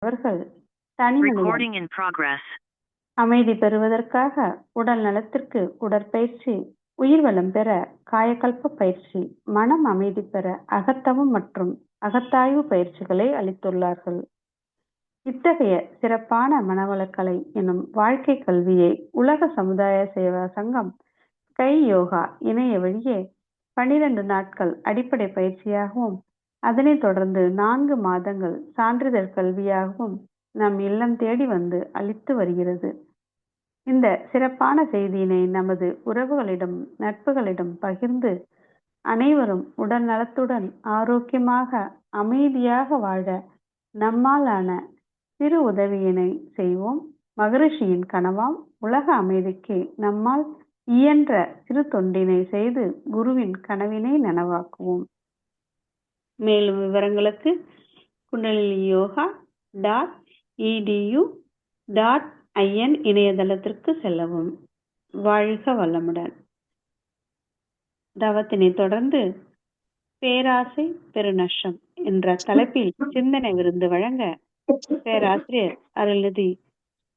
அவர்கள் தனிமனிதன் Recording in progress. அமைதி பெறுவதற்காக உடல் நலத்திற்கு உடற்பயிற்சி, உயிர் வளம் பெற காயகல்ப பயிற்சி, மனம் அமைதி பெற அகத்தவம் மற்றும் அகத்தாய்வு பயிற்சிகளை அளித்துள்ளார்கள். இத்தகைய சிறப்பான மனவளக்கலை எனும் வாழ்க்கை கல்வியை உலக சமுதாய சேவா சங்கம் ஸ்கை யோகா இணைய வழியே 12 நாட்கள் அடிப்படை பயிற்சியாகவும், அதனைத் தொடர்ந்து 4 மாதங்கள் சான்றிதழ் கல்வியாகவும் நம் இல்லம் தேடி வந்து அளித்து வருகிறது. இந்த சிறப்பான செய்தியினை நமது உறவுகளிடம், நட்புகளிடம் பகிர்ந்து அனைவரும் உடல் நலத்துடன் ஆரோக்கியமாக அமைதியாக வாழ நம்மால் ஆன சிறு உதவியினை செய்வோம். மகரிஷியின் கனவாம் உலக அமைதிக்கு நம்மால் இயன்ற சிறு தொண்டினை செய்து குருவின் கனவினை நனவாக்குவோம். மேலும் விவரங்களுக்கு kundaliniyoga.edu.in இணையதளத்திற்கு செல்லவும். வாழ்க வளமுடன். தவத்தினை தொடர்ந்து பேராசை பெருநஷ்டம் என்ற தலைப்பில் சிந்தனை விருந்து வழங்க பேராசிரியர் அருள்நிதி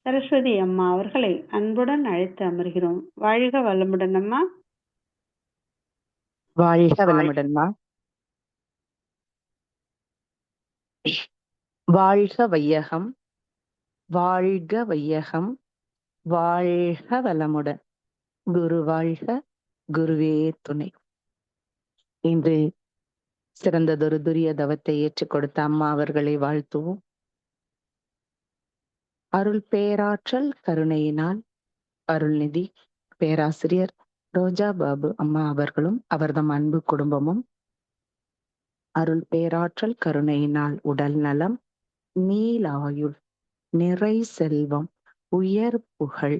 சரஸ்வதி அம்மா அவர்களை அன்புடன் அழைத்து அமர்கிறோம். வாழ்க வளமுடன் அம்மா. வாழ்க வளமுடன்மா. வாழ்க வையகம், வாழ்க வையகம், வாழ்க வளமுடன். குரு வாழ்க, குருவே துணை. இன்று சிறந்ததொரு துரிய தவத்தை ஏற்றுக் கொடுத்த அம்மா அவர்களை வாழ்த்துவோம். அருள் பேராற்றல் கருணையினால் அருள்நிதி பேராசிரியர் ரோஜா பாபு அம்மா அவர்களும் அவர்தம் அன்பு குடும்பமும் அருள் பேராற்றல் கருணையினால் உடல் நலம், நீலாயுள், நிறை செல்வம், உயர் புகழ்,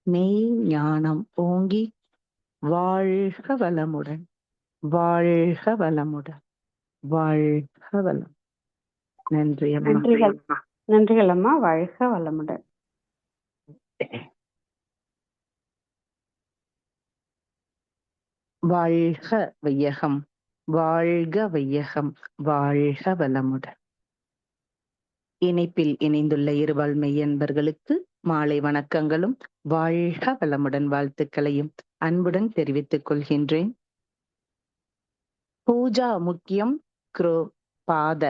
மெய் ஞானம் ஓங்கி வாழ்க வளமுடன், வாழ்க வளமுடன், வாழ்க வளம். நன்றி அம்மா. நன்றிகள் அம்மா. வாழ்க வளமுடன். வாழ்க வையகம், வாழ்க வையகம், வாழ்க வளமுடன். இணைப்பில் இணைந்துள்ள இருபால் மெய்யன்பர்களுக்கு மாலை வணக்கங்களும் வாழ்க வளமுடன் வாழ்த்துக்களையும் அன்புடன் தெரிவித்துக் கொள்கின்றேன். பூஜா முக்கியம் க்ரோ பாத,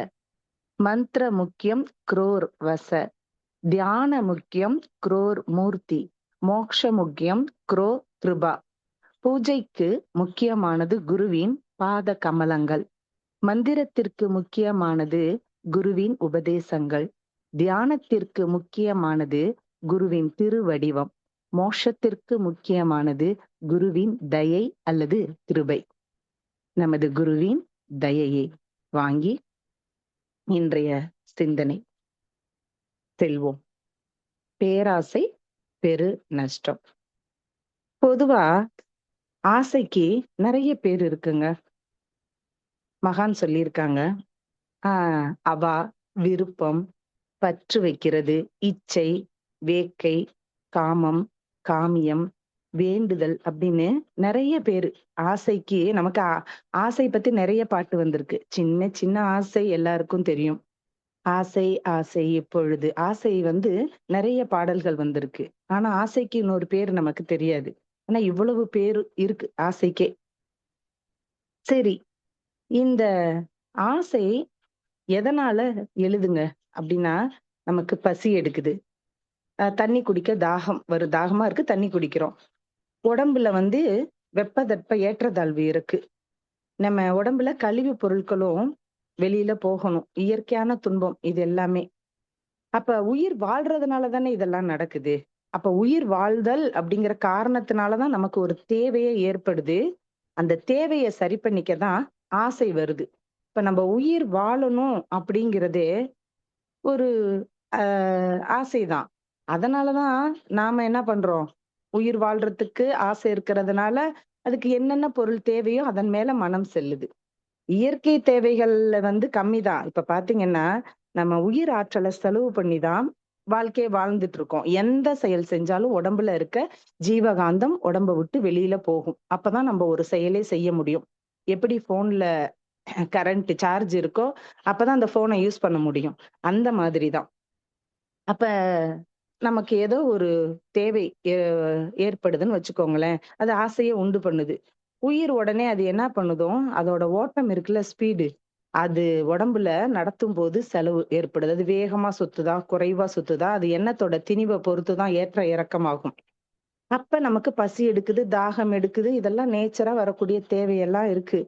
மந்திர முக்கியம் குரோர் வச, தியான முக்கியம் குரோர் மூர்த்தி, மோக்ஷ முக்கியம் குரோ கிருபா. பூஜைக்கு முக்கியமானது குருவின் பாத கமலங்கள், மந்திரத்திற்கு முக்கியமானது குருவின் உபதேசங்கள், தியானத்திற்கு முக்கியமானது குருவின் திருவடிவம், மோட்சத்திற்கு முக்கியமானது குருவின் தயை அல்லது கிருபை. நமது குருவின் தயையை வாங்கி இன்றைய சிந்தனை செல்வோம். பேராசை பெரு நஷ்டம். பொதுவா ஆசைக்கு நிறைய பேர் இருக்குங்க. மகான் சொல்லியிருக்காங்க, அவா, விருப்பம், பற்று வைக்கிறது, இச்சை, வேட்கை, காமம், காமியம், வேண்டுதல் அப்படின்னு நிறைய பேரு ஆசைக்கு. நமக்கு ஆசை பத்தி நிறைய பாட்டு வந்திருக்கு. சின்ன சின்ன ஆசை எல்லாருக்கும் தெரியும். ஆசை ஆசை இப்பொழுது ஆசை நிறைய பாடல்கள் வந்திருக்கு. ஆனா ஆசைக்கு இன்னொரு பேர் நமக்கு தெரியாது. ஆனா இவ்வளவு பேரு இருக்கு ஆசைக்கே. சரி, இந்த ஆசை எதனால எழுதுங்க அப்படின்னா, நமக்கு பசி எடுக்குது, தண்ணி குடிக்க தாகமா இருக்கு, தண்ணி குடிக்கிறோம். உடம்புல வெப்பதட்ப ஏற்றத்தாழ்வு இருக்கு. நம்ம உடம்புல கழிவு பொருட்களும் வெளியில போகணும். இயற்கையான துன்பம் இது எல்லாமே. அப்ப உயிர் வாழ்றதுனால தானே இதெல்லாம் நடக்குது. அப்ப உயிர் வாழ்தல் அப்படிங்கிற காரணத்தினாலதான் நமக்கு ஒரு தேவையே ஏற்படுது. அந்த தேவையை சரி பண்ணிக்கதான் ஆசை வருது. இப்ப நம்ம உயிர் வாழணும் அப்படிங்கிறதே ஒரு ஆசைதான். அதனாலதான் நாம என்ன பண்றோம், உயிர் வாழ்றதுக்கு ஆசை இருக்கிறதுனால அதுக்கு என்னென்ன பொருள் தேவையோ அதன் மேல மனம் செல்லுது. இயற்கை தேவைகள்ல கம்மிதான். இப்ப பாத்தீங்கன்னா, நம்ம உயிர் ஆற்றலை செலவு பண்ணிதான் வாழ்க்கையை வாழ்ந்துட்டு இருக்கோம். எந்த செயல் செஞ்சாலும் உடம்புல இருக்க ஜீவகாந்தம் உடம்ப விட்டு வெளியில போகும். அப்பதான் நம்ம ஒரு செயலே செய்ய முடியும். எப்படி போன்ல கரண்ட் சார்ஜ் இருக்கோ அப்பதான் அந்த போனை யூஸ் பண்ண முடியும். அந்த மாதிரிதான் அப்ப நமக்கு ஏதோ ஒரு தேவை ஏற்படுதுன்னு வச்சுக்கோங்களேன். அது ஆசைய உண்டு பண்ணுது. உயிர் உடனே அது என்ன பண்ணுதும், அதோட ஓட்டம் இருக்குல்ல ஸ்பீடு, அது உடம்புல நடத்தும்போது செலவு ஏற்படுது. அது வேகமா சுத்துதா, குறைவா சுத்துதா, அது எண்ணத்தோட திணிவ பொறுத்து தான் ஏற்ற இறக்கமாகும். அப்ப நமக்கு பசி எடுக்குது, தாகம் எடுக்குது. இதெல்லாம் நேச்சரா வரக்கூடிய தேவையெல்லாம் இருக்கு.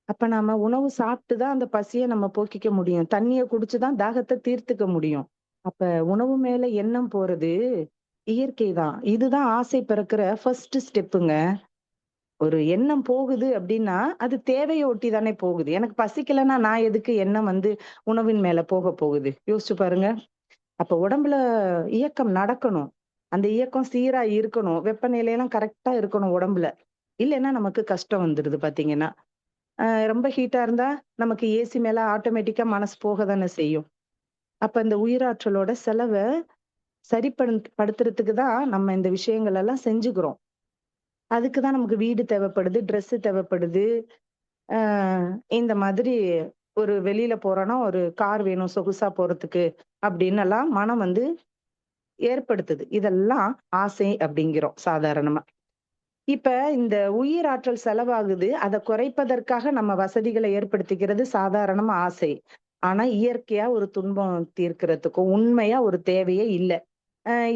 அப்ப நாம உணவு சாப்பிட்டு தான் அந்த பசிய நம்ம போக்கிக்க முடியும். தண்ணீய குடிச்சு தான் தாகத்த தீர்த்துக்க முடியும். அப்ப உணவு மேல எண்ணம் போறது இயற்கை தான். இதுதான் ஆசை பிறக்கிற ஃபர்ஸ்ட் ஸ்டெப்புங்க. ஒரு எண்ணம் போகுது அப்டின்னா, அது தேவைய ஒட்டி தானே போகுது. எனக்கு பசிக்கலன்னா நான் எதுக்கு எண்ணம் உணவின் மேல போகுது? யோசிச்சு பாருங்க. அப்ப உடம்புல இயக்கம் நடக்கணும். அந்த இயக்கம் சீரா இருக்கணும். வெப்பநிலையெல்லாம் கரெக்ட்டா இருக்கணும் உடம்புல. இல்லன்னா நமக்கு கஷ்டம் வந்துருது பாத்தீங்கன்னா. ரொம்ப ஹீட்டா இருந்தா நமக்கு ஏசி மேல ஆட்டோமேட்டிக்கா மனசு போக தானே செய்யும். அப்ப இந்த உயிராற்றலோட செலவ படுத்துறதுக்கு தான் நம்ம இந்த விஷயங்கள் எல்லாம் செஞ்சுக்கிறோம். அதுக்கு தான் நமக்கு வீடு தேவைப்படுது, ட்ரெஸ் தேவைப்படுது. அ இந்த மாதிரி ஒரு வெளியில போறோம்னா, ஒரு கார் வேணும் சொகுசா போறதுக்கு அப்டின்னெல்லாம் மனம் ஏற்படுத்துது. இதெல்லாம் ஆசை அப்டிங்கிறோம் சாதாரணமா. இப்ப இந்த உயிராற்றல் செலவாகுது. அத குறைப்பதற்காக நம்ம வசதிகள ஏற்படுத்திக்கிறது சாதாரணமா ஆசை. ஆனா இயற்கையா ஒரு துன்பம் தீர்க்கிறதுக்கும் உண்மையா ஒரு தேவையே இல்ல.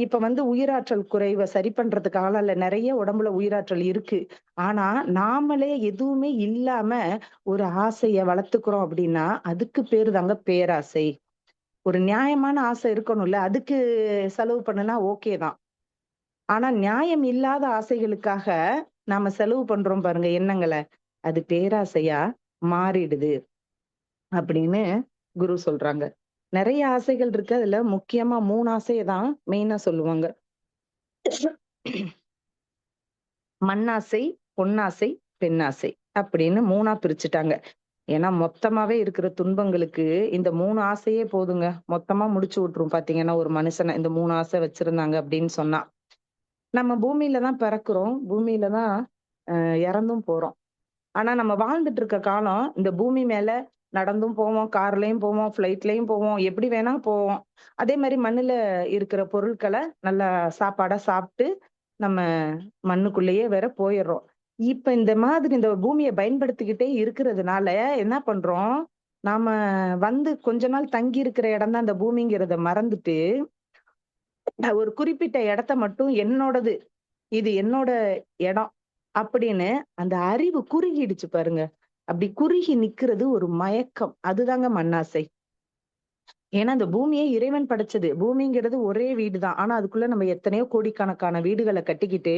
இப்ப உயிராற்றல் குறைவ சரி பண்றதுக்காகலாம் இல்ல. நெறைய உடம்புல உயிராற்றல் இருக்கு. ஆனா நாமளே எதுவுமே இல்லாம ஒரு ஆசைய வளர்த்துக்கிறோம் அப்டின்னா, அதுக்கு பேரு தாங்க பேராசை. ஒரு நியாயமான ஆசை இருக்கணும்ல. அதுக்கு செலவு பண்ணுனா ஓகே தான். ஆனா நியாயம் இல்லாத ஆசைகளுக்காக நாம செலவு பண்றோம் பாருங்க எண்ணங்கள. அது பேராசையா மாறிடுது அப்படின்னு குரு சொல்றாங்க. நெறைய ஆசைகள் இருக்கு. அதுல முக்கியமா 3 ஆசைய தான் மெயினா சொல்லுவாங்க. மண்ணாசை, பொன்னாசை, பெண்ணாசை அப்படின்னு 3ஆ பிரிச்சுட்டாங்க. ஏன்னா மொத்தமாவே இருக்கிற துன்பங்களுக்கு இந்த 3 ஆசையே போதுங்க. மொத்தமா முடிச்சு விட்டுரும் பாத்தீங்கன்னா, ஒரு மனுஷன இந்த 3 ஆசை வச்சிருந்தாங்க அப்படின்னு சொன்னா. நம்ம பூமியில தான் பிறக்கிறோம். பூமியில தான் இறந்தும் போறோம். ஆனா நம்ம வாழ்ந்துட்டு இருக்க காலம், இந்த பூமி மேல நடந்தும் போவோம், கார்லயும் போவோம், ஃப்ளைட்லயும் போவோம், எப்படி வேணா போவோம். அதே மாரி மண்ணுல இருக்கிற பொருட்கள நல்லா சாப்பாடா சாப்ட்டு, நம்ம மண்ணுக்குள்ளேயே வேற போயிர்றோம். இப்ப இந்த மாதிரி இந்த பூமிய பயன்படுத்திக்கிட்டே இருக்கிறதுனால என்ன பண்றோம், நாம கொஞ்ச நாள் தங்கி இருக்கிற இடம் தான் அந்த பூமிங்கிறத மறந்துட்டு, ஒரு குறிப்பிட்ட இடத்த மட்டும் என்னோடது, இது என்னோட இடம் அப்படின்னு அந்த அறிவு குறுகிடுச்சு பாருங்க. அப்படி குறுகி நிக்கிறது ஒரு மயக்கம். அதுதாங்க மண்ணாசை. ஏன்னா இந்த பூமியே இறைவன் படைச்சது. பூமிங்கிறது ஒரே வீடு தான். ஆனா அதுக்குள்ள நம்ம எத்தனையோ கோடிக்கணக்கான வீடுகள கட்டிக்கிட்டு,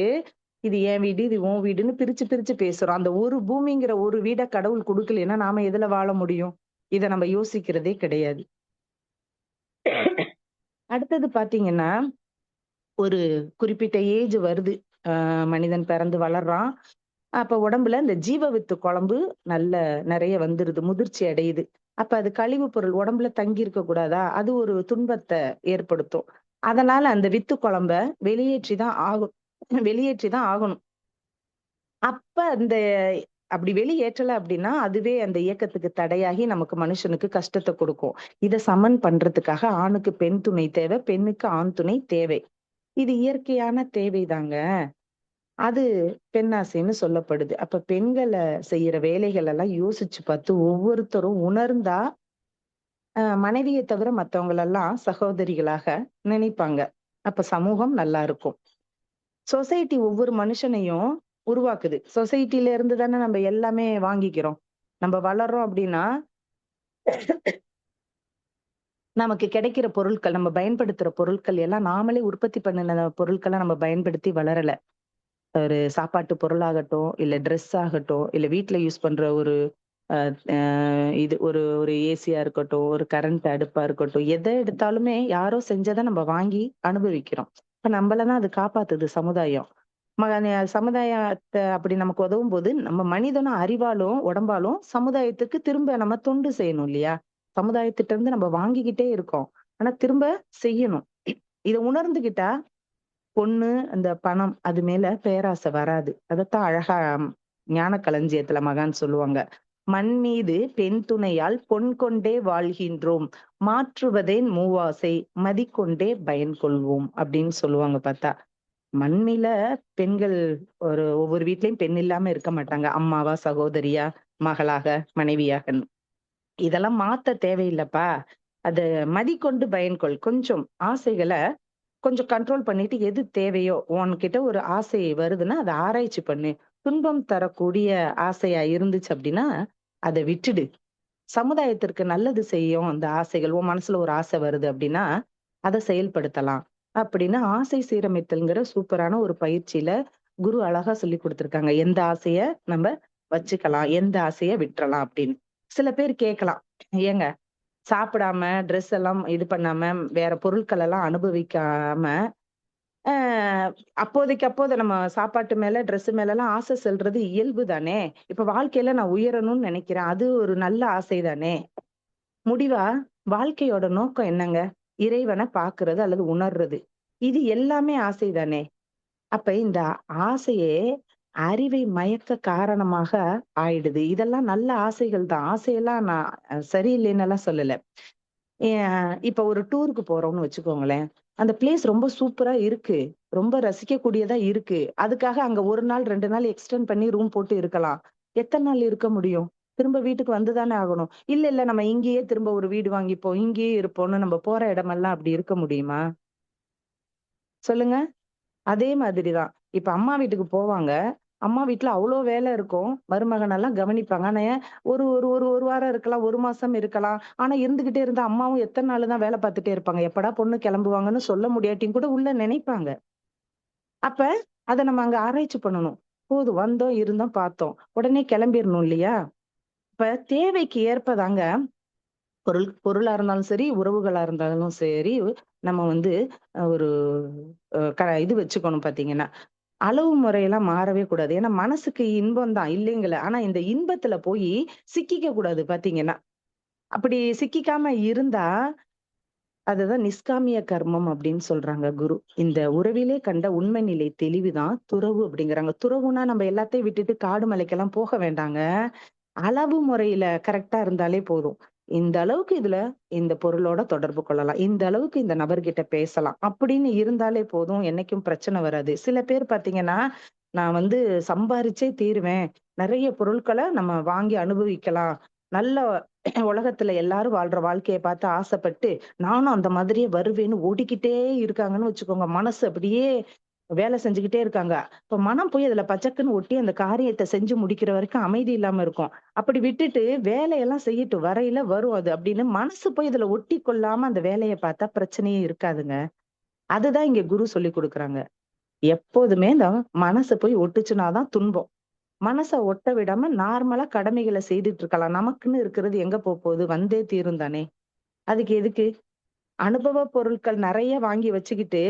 இது என் வீடு, இது உன் வீடுன்னு பிரிச்சு பிரிச்சு பேசுறோம். அந்த ஒரு பூமிங்கிற ஒரு வீட கடவுள் குடுக்கலைன்னா நாம எதுல வாழ முடியும்? இத நம்ம யோசிக்கிறதே கிடையாது. அடுத்தது பாத்தீங்கன்னா, ஒரு குறிப்பிட்ட ஏஜ் வருது. மனிதன் பிறந்து வளர்றான். அப்ப உடம்புல இந்த ஜீவவித்து குழம்பு நல்ல நெறைய வந்துருது. முதிர்ச்சி அடையுது. அப்ப அது கழிவு பொருள் உடம்புல தங்கி இருக்க கூடாதா? அது ஒரு துன்பத்த ஏற்படுத்தும். அதனால அந்த வித்து குழம்ப வெளியேற்றி தான் ஆகும் வெளியேற்றி தான் ஆகணும். அப்ப அப்படி வெளியேற்றல அப்படின்னா, அதுவே அந்த இயக்கத்துக்கு தடையாகி நமக்கு மனுஷனுக்கு கஷ்டத்த குடுக்கும். இத சமன் பண்றதுக்காக ஆணுக்கு பெண் துணை தேவை, பெண்ணுக்கு ஆண் துணை தேவை. இது இயற்கையான தேவைதாங்க. அது பெண்ணாசைன்னு சொல்லப்படுது. அப்ப பெண்கள செய்யற வேலைகள் எல்லாம் யோசிச்சு பார்த்து ஒவ்வொருத்தரும் உணர்ந்தா, மனைவிய தவிர மத்தவங்களெல்லாம் சகோதரிகளாக நினைப்பாங்க. அப்ப சமூகம் நல்லா இருக்கும். சொசைட்டி ஒவ்வொரு மனுஷனையும் உருவாக்குது. சொசைட்டில இருந்து தானே நம்ம எல்லாமே வாங்கிக்கிறோம். நம்ம வளர்றோம் அப்படின்னா, நமக்கு கிடைக்கிற பொருட்கள், நம்ம பயன்படுத்துற பொருட்கள் எல்லாம் நாமளே உற்பத்தி பண்ணுன பொருட்கள நம்ம பயன்படுத்தி வளரல. ஒரு சாப்பாட்டு பொருளாகட்டும், இல்ல ட்ரெஸ் ஆகட்டும், இல்ல வீட்ல யூஸ் பண்ற ஒரு அ அ இது ஒரு ஒரு ஏசியா இருக்கட்டும், ஒரு கரண்ட் அடுப்பா இருக்கட்டும், எத எடுத்தாலுமே யாரோ செஞ்சத நம்ம வாங்கி அனுபவிக்கிறோம். இப்ப நம்மள தான் அது காப்பாத்துது சமுதாயம். சமுதாயத்த அப்படி நமக்கு உதவும்போது, நம்ம மனிதனும் அறிவாலும், உடம்பாலும் சமுதாயத்துக்கு திரும்ப நம்ம தொண்டு செய்யணும் இல்லையா? சமுதாயத்திட்ட இருந்து நம்ம வாங்கிக்கிட்டே இருக்கோம். ஆனா திரும்ப செய்யணும். இத உணர்ந்துகிட்டா பொண்ணு, அந்த பணம் அது மேல பேராசை வராது. அதத்தான் அழகா ஞான களஞ்சியத்துல மகான் சொல்லுவாங்க. மண் மீது பெண் துணையால் பொன் கொண்டே வாழ்கின்றோம். மாற்றுவதேன் மூவாசை மதிக்கொண்டே பயன் கொள்வோம் அப்படின்னு சொல்லுவாங்க பார்த்தா. மண்ணில பெண்கள் ஒவ்வொரு வீட்லயும் பெண் இல்லாம இருக்க மாட்டாங்க. அம்மாவா, சகோதரியா, மகளாக, மனைவியாகன்னு. இதெல்லாம் மாத்த தேவையில்லப்பா. அத மதிக்கொண்டு பயன்கொள். கொஞ்சம் ஆசைகள கொஞ்சம் கண்ட்ரோல் பண்ணிட்டு எது தேவையோ, உன்கிட்ட ஒரு ஆசை வருதுன்னா, அத ஆராய்ச்சி பண்ணு. துன்பம் தரக்கூடிய ஆசையா இருந்துச்சு அப்படின்னா, அத விட்டுடு. சமுதாயத்திற்கு நல்லது செய்யும் அந்த ஆசைகள். உன் மனசுல ஒரு ஆசை வருது அப்படின்னா, அத செயல்படுத்தலாம். அப்படின்னு ஆசை சீரமைத்தல்ங்கிற சூப்பரான ஒரு பயிற்சியில குரு அழகா சொல்லிக் குடுத்திருக்காங்க. எந்த ஆசைய நம்ம வச்சுக்கலாம், எந்த ஆசைய விட்டுறலாம் அப்படின்னு. சில பேர் கேட்கலாம், ஏங்க சாப்பிடாம, ட்ரெஸ் எல்லாம் இது பண்ணாம, வேற பொருட்கள் எல்லாம் அனுபவிக்காம, அ அப்போதைக்கு அப்போது நம்ம சாப்பாட்டு மேல, ட்ரெஸ் மேலலாம் ஆசை செல்றது இயல்பு தானே! இப்ப வாழ்க்கையில நான் உயரணும்னு நெனைக்கிறேன். அது ஒரு நல்ல ஆசை தானே! முடிவா வாழ்க்கையோட நோக்கம் என்னங்க? இறைவன பார்க்கிறது அல்லது உணர்றது. இது எல்லாமே ஆசை தானே! அப்ப இந்த ஆசையே அறிவை மயக்க காரணமாக ஆயிடுது. இதெல்லாம் நல்ல ஆசைகள் தான். ஆசையெல்லாம் நான் சரியில்லைன்னெல்லாம் சொல்லல. இப்ப ஒரு டூருக்கு போறோம்னு வச்சுக்கோங்களேன். அந்த பிளேஸ் ரொம்ப சூப்பரா இருக்கு. ரொம்ப ரசிக்கக்கூடியதா இருக்கு. அதுக்காக அங்க 1 நாள், 2 நாள் எக்ஸ்டெண்ட் பண்ணி ரூம் போட்டு இருக்கலாம். எத்தன நாள் இருக்க முடியும்? திரும்ப வீட்டுக்கு வந்து தானே ஆகணும். இல்ல, இல்ல நம்ம இங்கேயே திரும்ப ஒரு வீடு வாங்கிப்போம். இங்கேயே இருப்போம்னு நம்ம போற இடமெல்லாம் அப்படி இருக்க முடியுமா? சொல்லுங்க. அதே மாதிரி தான். இப்ப அம்மா வீட்டுக்கு போவாங்க. அம்மா வீட்ல அவ்ளோ வேலை இருக்கும். மருமகனெல்லாம் கவனிப்பாங்க. ஆனா ஏன் ஒரு ஒரு ஒரு 1 வாரம் இருக்கலாம், 1 மாசம் இருக்கலாம். ஆனா இருந்துகிட்டே இருந்தா அம்மாவும் எத்தன நாளு தான் வேலை பார்த்துட்டே இருப்பாங்க. எப்படா பொண்ணு கிளம்புவாங்கன்னு சொல்ல முடியாட்டியும் கூட உள்ள நினைப்பாங்க. அப்ப அத நம்ம அங்க ஆராய்ச்சி பண்ணணும். போதும் வந்தோம், இருந்தோம், பார்த்தோம். உடனே கிளம்பிறணும் இல்லையா? இப்ப தேவைக்கு ஏற்பதாங்க பொருளா இருந்தாலும் சரி, உறவுகளா இருந்தாலும் சரி, நம்ம வந்து ஒரு இது வச்சுக்கணும் பார்த்தீங்கன்னா. அளவு முறையெல்லாம் மாறவே கூடாது. ஏன்னா மனசுக்கு இன்பம் தான் இல்லைங்கல. ஆனா இந்த இன்பத்துல போயி சிக்கிக்க கூடாது பார்த்தீங்கன்னா. அப்படி சிக்கிக்காம இருந்தா, அதுதான் நிஷ்காமிய கர்மம் அப்படின்னு சொல்றாங்க குரு. இந்த உறவிலே கண்ட உண்மை நிலை தெளிவுதான் துறவு அப்படிங்கிறாங்க. துறவுனா நம்ம எல்லாத்தையும் விட்டுட்டு காடு மலைக்கெல்லாம் போக வேண்டாங்க. அளவு முறையில கரெக்ட்டா இருந்தாலே போதும். இந்த அளவுக்கு இதுல இந்த பொருளோட தொடர்பு கொள்ளலாம். இந்த அளவுக்கு இந்த நபர்கிட்ட பேசலாம். அப்படின்னு இருந்தாலே போதும். என்னைக்கும் பிரச்சனை வராது. சில பேர் பார்த்தீங்கன்னா, நான் வந்து சம்பாரிச்சே தீருவேன். நெறைய பொருட்கள நம்ம வாங்கி அனுபவிக்கலாம். நல்ல உலகத்துல எல்லாரும் வாழ்ற வாழ்க்கைய பார்த்து ஆசைப்பட்டு, நானும் அந்த மாதிரியே வருவேன்னு ஓடிக்கிட்டே இருக்காங்கன்னு வச்சுக்கோங்க. மனசு அப்படியே வேலை செஞ்சுக்கிட்டே இருக்காங்க. இப்ப மனம் போய் அதுல பச்சக்குன்னு ஒட்டி அந்த காரியத்த செஞ்சு முடிக்கிற வரைக்கும் அமைதி இல்லாம இருக்கும். அப்படி விட்டுட்டு வேலையெல்லாம் செய்யட்டும், வரையில வரும் அது அப்படின்னு மனசு போய் இதுல ஒட்டி கொள்ளாம அந்த வேலைய பார்த்தா பிரச்சனையே இருக்காதுங்க. அதுதான் இங்க குரு சொல்லிக் குடுக்குறாங்க. எப்போதுமே இந்த மனசு போய் ஒட்டுச்சுனா தான் துன்பம். மனச ஒட்ட விடாம நார்மலா கடமைகள செய்துட்டு இருக்கலாம். நமக்குன்னு இருக்கிறது எங்க போப்போது? வந்தே தீரும் தானே! அதுக்கு எதுக்கு? அனுபவ பொருட்கள் நெறைய வாங்கி வச்சுக்கிட்டு,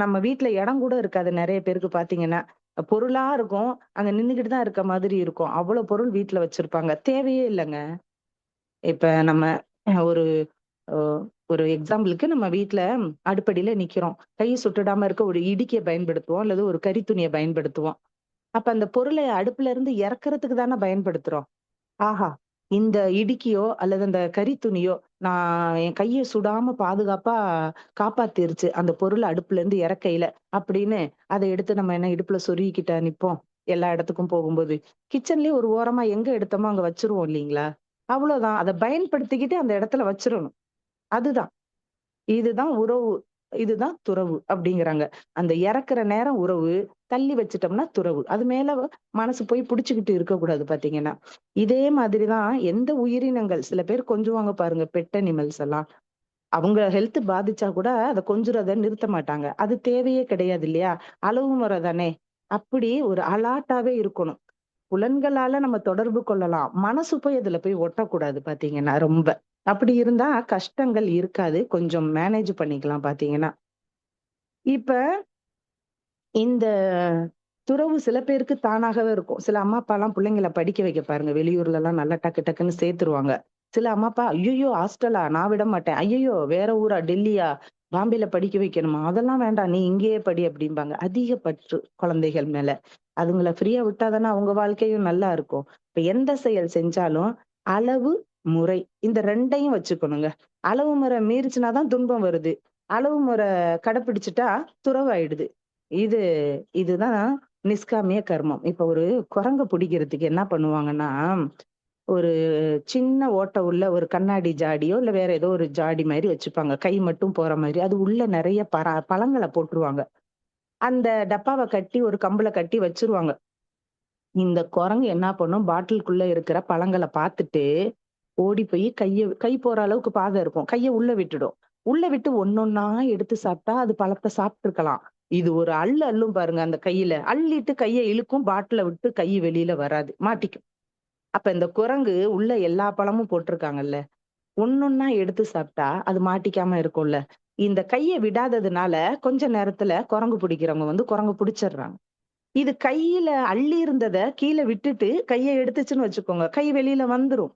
நம்ம வீட்ல இடம் கூட இருக்காது நெறைய பேருக்கு பார்த்தீங்கன்னா. பொருளா இருக்கும். அங்க நின்னுகிட்டு தான் இருக்க மாதிரி இருக்கும். அவ்வளோ பொருள் வீட்ல வச்சிருப்பாங்க. தேவையே இல்லங்க. இப்ப நம்ம ஒரு அ ஒரு எக்ஸாம்பிளுக்கு நம்ம வீட்ல அடுப்படியில நிக்கிறோம். கை சுட்டுடாம இருக்க ஒரு இடிக்கிய பயன்படுத்துவோம். அல்லது ஒரு கரித்துணிய பயன்படுத்துவோம். அப்ப அந்த பொருள அடுப்புல இருந்து இறக்குறதுக்கு தானே பயன்படுத்துறோம். ஆஹா! இந்த இடுக்கியோ அல்லது அந்த கரித்துணியோ, நான் என் கைய சுடாம பாதுகாப்பா காப்பாத்திருச்சு. அந்த பொருள் அடுப்புலருந்து இறக்கையில. அப்படின்னு அத எடுத்து நம்ம என்ன இடுப்புல சொருகிக்கிட்டா நிப்போம்? எல்லா இடத்துக்கும் போகும்போது. கிச்சன்லயே ஒரு ஓரமா எங்க எடுத்தோமோ அங்க வச்சுருவோம் இல்லீங்களா? அவ்வளோதான். அத பயன்படுத்திக்கிட்டு அந்த இடத்துல வச்சுரணும். அதுதான். இதுதான் உறவு. இதுதான் துறவு அப்படிங்கிறாங்க. அந்த இறக்குற நேரம் உறவு, தள்ளி வச்சுட்டோம்னா துறவு. அது மேல மனசு போய் புடிச்சுக்கிட்டு இருக்கக்கூடாது பார்த்தீங்கன்னா. இதே மாதிரி தான் எந்த உயிரினங்கள் சில பேர் கொஞ்சுவாங்க பாருங்க பெட் அனிமல்ஸ் எல்லாம். அவங்க ஹெல்த் பாதிச்சா கூட அத கொஞ்சுறத நிறுத்த மாட்டாங்க. அது தேவையே கிடையாது இல்லையா? அளவு முறை தானே! அப்படி ஒரு அலார்ட்டாவே இருக்கணும். புலன்களால நம்ம தொடர்பு கொள்ளலாம். மனசு போய் அதுல போய் ஒட்டக்கூடாது பார்த்தீங்கன்னா ரொம்ப. அப்படி இருந்தா கஷ்டங்கள் இருக்காது. கொஞ்சம் மேனேஜ் பண்ணிக்கலாம் பார்த்தீங்கன்னா. இப்ப இந்த துறவு சில பேருக்கு தானாகவே இருக்கும். சில அம்மா, அப்பாலாம் புள்ளைங்கள படிக்க வைக்க பாருங்க. வெளியூர்லலாம் நல்லா டக்கு டக்குன்னு சேர்த்துருவாங்க. சில அம்மா, அப்பா "ஐய்யய்யோ! ஹாஸ்டலா? நான் விட மாட்டேன். ஐய்யய்யோ! வேற ஊரா? டெல்லியா? பாம்பேல படிக்க வைக்கணுமா? அதெல்லாம் வேண்டாம். நீ இங்கேயே படி" அப்படிம்பாங்க. அதிக பற்று குழந்தைகள் மேல. அதுங்கள ஃப்ரீயா விட்டா தானே அவங்க வாழ்க்கையும் நல்லா இருக்கும். இப்ப எந்த செயல் செஞ்சாலும் அளவு, முறை இந்த 2யும் வச்சுக்கணுங்க. அளவு முறை மீறிச்சுனா தான் துன்பம் வருது. அளவு முறை கடைப்பிடிச்சுட்டா துறவாயிடுது. இது இதுதான் நிஷ்காமிய கர்மம். இப்ப ஒரு குரங்க பிடிக்கிறதுக்கு என்ன பண்ணுவாங்கன்னா, ஒரு சின்ன ஓட்டை உள்ள ஒரு கண்ணாடி ஜாடியோ, இல்ல வேற ஏதோ ஒரு ஜாடி மாரி வச்சுப்பாங்க. கை மட்டும் போற மாரி. அது உள்ள நெறைய பழங்கள போட்டுருவாங்க. அந்த டப்பாவ கட்டி ஒரு கம்புல கட்டி வச்சுருவாங்க. இந்த குரங்கு என்ன பண்ணும், பாட்டிலுக்குள்ள இருக்கிற பழங்கள பார்த்துட்டு, ஓடி போய் கை போற அளவுக்கு பாகம் இருக்கும். கைய உள்ள விட்டுடும். உள்ள விட்டு ஒண்ணொன்னா எடுத்து சாப்பிட்டா, அது பழத்த சாப்ட்டுருக்கலாம். இது ஒரு அள்ளும் பாருங்க அந்த கையில. அள்ளிட்டு கைய இழுக்கும், பாட்டில விட்டு கை வெளியில வராது. மாட்டிக்கும். அப்ப இந்த குரங்கு உள்ள எல்லா பழமும் போட்டிருக்காங்கல்ல, ஒண்ணொன்னா எடுத்து சாப்பிட்டா, அது மாட்டிக்காம இருக்கும்ல. இந்த கைய விடாததுனால, கொஞ்ச நேரத்துல குரங்கு பிடிக்கிறவங்க வந்து குரங்கு பிடிச்சிடுறாங்க. இது கையில அள்ளி இருந்தத கீழ விட்டுட்டு கைய எடுத்துச்சுன்னு வச்சுக்கோங்க, கை வெளியில வந்துரும்.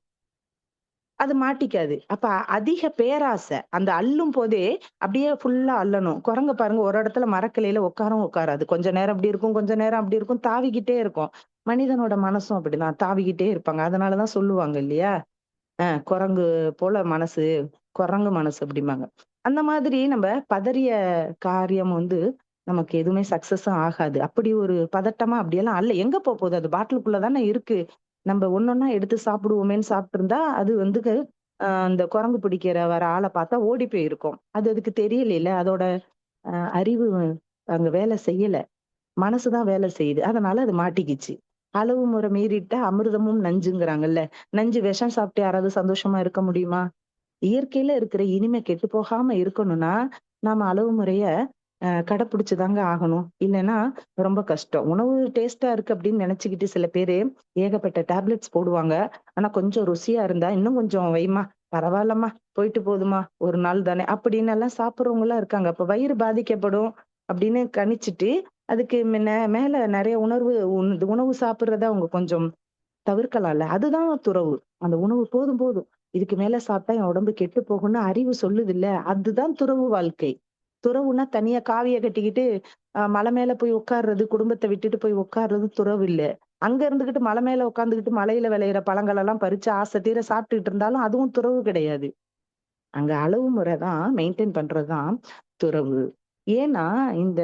அது மாட்டிக்காது. அப்ப அதிக பேராசை. அந்த அள்ளும் போதே அப்படியே ஃபுல்லா அள்ளணும். குரங்கு பாருங்க ஒரு இடத்துல மரக்கிளையில உட்காரவும் உட்காராது. கொஞ்ச நேரம் இப்படி இருக்கும், கொஞ்ச நேரம் அப்படி இருக்கும். தாவிக்கிட்டே இருக்கும். மனிதனோட மனசும் அப்படிதான். தாவிக்கிட்டே இருப்பாங்க. அதனால தான் சொல்லுவாங்க இல்லையா? குரங்கு போல மனசு, குரங்கு மனசு அப்படிம்பாங்க. அந்த மாதிரி நம்ம பதறிய காரியம் வந்து நமக்கு எதுவுமே சக்சஸும் ஆகாது. அப்படி ஒரு பதட்டமா அப்படியெல்லாம் அல்ல. எங்க போகுது? அது பாட்டிலுக்குள்ள தானே இருக்கு. நம்ம ஒண்ணொன்னா எடுத்து சாப்பிடுவோமேன்னு சாப்பிட்டுருந்தா, அது வந்து அந்த குரங்கு பிடிக்கிற வர ஆள பார்த்தா ஓடி போயிருக்கும். அது அதுக்கு தெரியலைல. அதோட அறிவு அங்க வேலை செய்யல. மனசு தான் வேலை செய்யுது. அதனால அது மாட்டிக்கிச்சு. அளவு முறை மீறிட்டா அமிர்தமும் நஞ்சுங்கிறாங்கல்ல. நஞ்சு விஷம் சாப்பிட்டு யாராவது சந்தோஷமா இருக்க முடியுமா? இயற்கையில இருக்கிற இனிமை கெட்டு போகாம இருக்கணும்னா, நாம அளவு முறைய கடைப்பிடிச்சு தாங்க ஆகணும். இல்லன்னா ரொம்ப கஷ்டம். உணவு டேஸ்ட்டா இருக்கு அப்படின்னு நினைச்சுக்கிட்டு சில பேரு ஏகப்பட்ட டேப்லெட்ஸ் போடுவாங்க. ஆனா கொஞ்சம் ருசியா இருந்தா, "இன்னும் கொஞ்சம் வைம்மா, பரவால்லம்மா, போயிட்டு போதும்மா, ஒரு நாள் தானே" அப்படின்னு எல்லாம் சாப்பிடுறவங்கலாம் இருக்காங்க. அப்ப வயிறு பாதிக்கப்படும் அப்படின்னு கணிச்சுட்டு, அதுக்கு மேல நெறைய உணவு சாப்பிடுறத அவங்க கொஞ்சம் தவிர்க்கலாம்ல. அதுதான் துறவு. அந்த உணவு போதும் போதும். இதுக்கு மேல சாப்பிட்டா என் உடம்பு கெட்டு போகும்னு அறிவு சொல்லுதுல்ல. அதுதான் துறவு வாழ்க்கை. துறவுன்னா தனியா காவிய கட்டிக்கிட்டு மலை மேல போய் உட்கார்றது, குடும்பத்த விட்டுட்டு போய் உட்கார்றது துறவு இல்ல. அங்க இருந்துகிட்டு மலை மேல உட்கார்ந்துகிட்டு மலையில விளையிற பழங்கள் எல்லாம் பறிச்சு ஆசை தீர சாப்பிட்டுட்டு இருந்தாலும் அதுவும் துறவு கிடையாது. அங்க அளவு முறை தான் மெயின்டெயின் பண்றது தான் துறவு. ஏன்னா, இந்த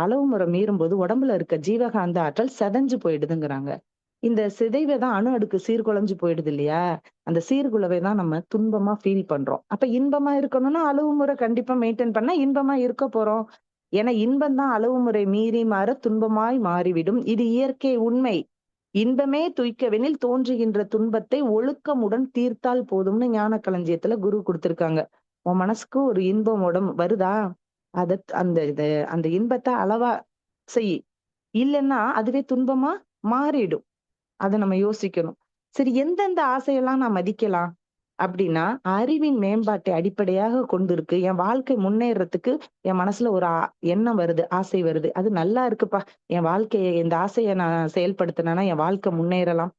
அளவு முறை மீறும்போது உடம்புல இருக்க ஜீவகாந்த ஆற்றல் சிதைஞ்சு போயிடுதுங்கிறாங்க. இந்த சிதைவை தான் அணு அடுக்கு சீர்குலைஞ்சு போயிடுது இல்லையா? அந்த சீர்குலைவை தான் நம்ம துன்பமா ஃபீல் பண்றோம். அப்ப இன்பமா இருக்கணும்னா அளவு முறை கண்டிப்பா மெயின்டெயின் பண்ணா இன்பமா இருக்க போறோம். ஏன்னா இன்பம் தான் அளவு முறை மீறி மாற துன்பமாய் மாறிவிடும். இது இயற்கை உண்மை. இன்பமே துய்க்கவெனில் தோன்றுகின்ற துன்பத்தை ஒழுக்கமுடன் தீர்த்தால் போதும்னு ஞான களஞ்சியத்துல குரு குடுத்திருக்காங்க. உன் மனசுக்கு ஒரு இன்பம் வருதா? அந்த இன்பத்த அளவா செய். இல்லன்னா அதுவே துன்பமா மாறிடும். அத நம்ம யோசிக்கணும். சரி எந்தெந்த ஆசையெல்லாம் நான் மதிக்கலாம்? அப்படின்னா, அறிவின் மேம்பாட்டை அடிப்படையாக கொண்டிருக்கு. என் வாழ்க்கை முன்னேறதுக்கு என் மனசுல ஒரு எண்ணம் வருது, ஆசை வருது. அது நல்லா இருக்குப்பா. என் வாழ்க்கைய இந்த ஆசைய நான் செயல்படுத்தினேன்னா, என் வாழ்க்கை முன்னேறலாம்.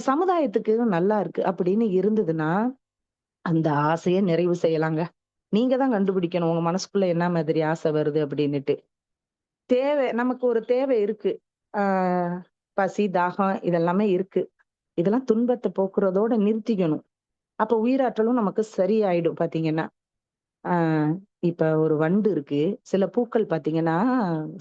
சமுதாயத்துக்கு நல்லா இருக்கு அப்படின்னு இருந்ததுன்னா, அந்த ஆசைய நிறைவு செய்யலாங்க. நீங்க தான் கண்டுபிடிக்கணும். உங்க மனசுக்குள்ள என்ன மாதிரி ஆசை வருது அப்படின்னுட்டு. நமக்கு ஒரு தேவை இருக்கு. ஆ பசி, தாகம் இதெல்லாமே இருக்கு. இதெல்லாம் துன்பத்த போக்குறதோட நிறுத்திக்கணும். அப்ப உயிராற்றலும் நமக்கு சரியாயிடும் பாத்தீங்கன்னா. ஆ இப்ப ஒரு வண்டு இருக்கு. சில பூக்கள் பாத்தீங்கன்னா,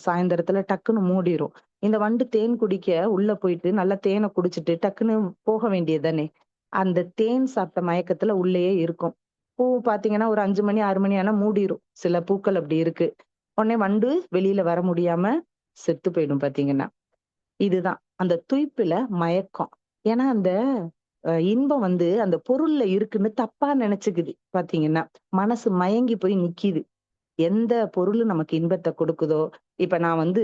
சாயந்தரத்துல டக்குன்னு மூடிரும். இந்த வண்டு தேன் குடிக்க உள்ள போயிட்டு நல்லா தேன குடிச்சிட்டு டக்குன்னு போக வேண்டியது தானே! அந்த தேன் சாப்பிட்ட மயக்கத்துல உள்ளேயே இருக்கும். பூ பாத்தீங்கன்னா, ஒரு 5 மணி, 6 மணி ஆனா மூடிரும். சில பூக்கள் அப்படி இருக்கு. உடனே வண்டு வெளியில வர முடியாம செத்து போயிடும் பாத்தீங்கன்னா. இதுதான். அந்த துய்ப்புல மயக்கம். ஏன்னா, அந்த இன்பம் வந்து அந்த பொருள்ல இருக்குன்னு தப்பா நெனச்சுக்குது பாத்தீங்கன்னா. மனசு மயங்கி போய் நிக்கிது. எந்த பொருள் நமக்கு இன்பத்த குடுக்குதோ, இப்ப நான் வந்து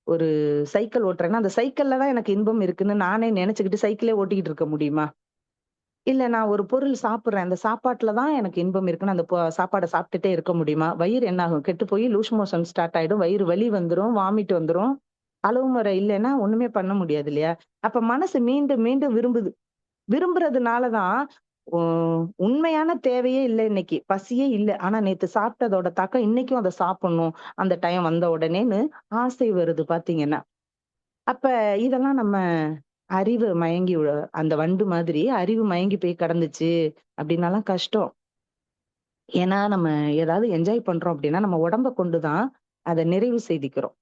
ஒரு சைக்கிள் ஓட்டுறேன்னா, அந்த சைக்கிள்ல தான் எனக்கு இன்பம் இருக்குன்னு நானே நெனச்சுக்கிட்டு சைக்கிளே ஓட்டிக்கிட்டு இருக்க முடியுமா? இல்ல நான் ஒரு பொருள் சாப்பிடுறேன். அந்த சாப்பாட்டுல தான் எனக்கு இன்பம் இருக்குன்னு அந்த சாப்பாட சாப்பிட்டுட்டே இருக்க முடியுமா? வயிறு என்ன ஆகும்? கெட்டு போய் லூஸ் மோஷன் ஸ்டார்ட் ஆயிடும். வயிறு வலி வந்துரும், வாமிட் வந்துரும். அளவு முறை இல்லன்னா ஒண்ணுமே பண்ண முடியாது இல்லையா? அப்ப மனசு மீண்டும் மீண்டும் விரும்புது. விரும்புறதுனால தான் உ உண்மையான தேவையே இல்ல இன்னைக்கு. பசியே இல்ல. ஆனா நேத்து சாப்பிட்டதோட தாக்கம் இன்னைக்கும் அத சாப்பிடணும். அந்த டைம் வந்த உடனேன்னு ஆசை வருது பார்த்தீங்கன்னா. அப்ப இதெல்லாம் நம்ம அறிவு மயங்கி அந்த வண்டு மாதிரி அறிவு மயங்கி போய் கிடந்துச்சு அப்படின்னாலாம் கஷ்டம். ஏன்னா நம்ம ஏதாவது என்ஜாய் பண்றோம் அப்படின்னா நம்ம உடம்ப கொண்டுதான் அதை நிறைவு செய்திக்கிறோம்.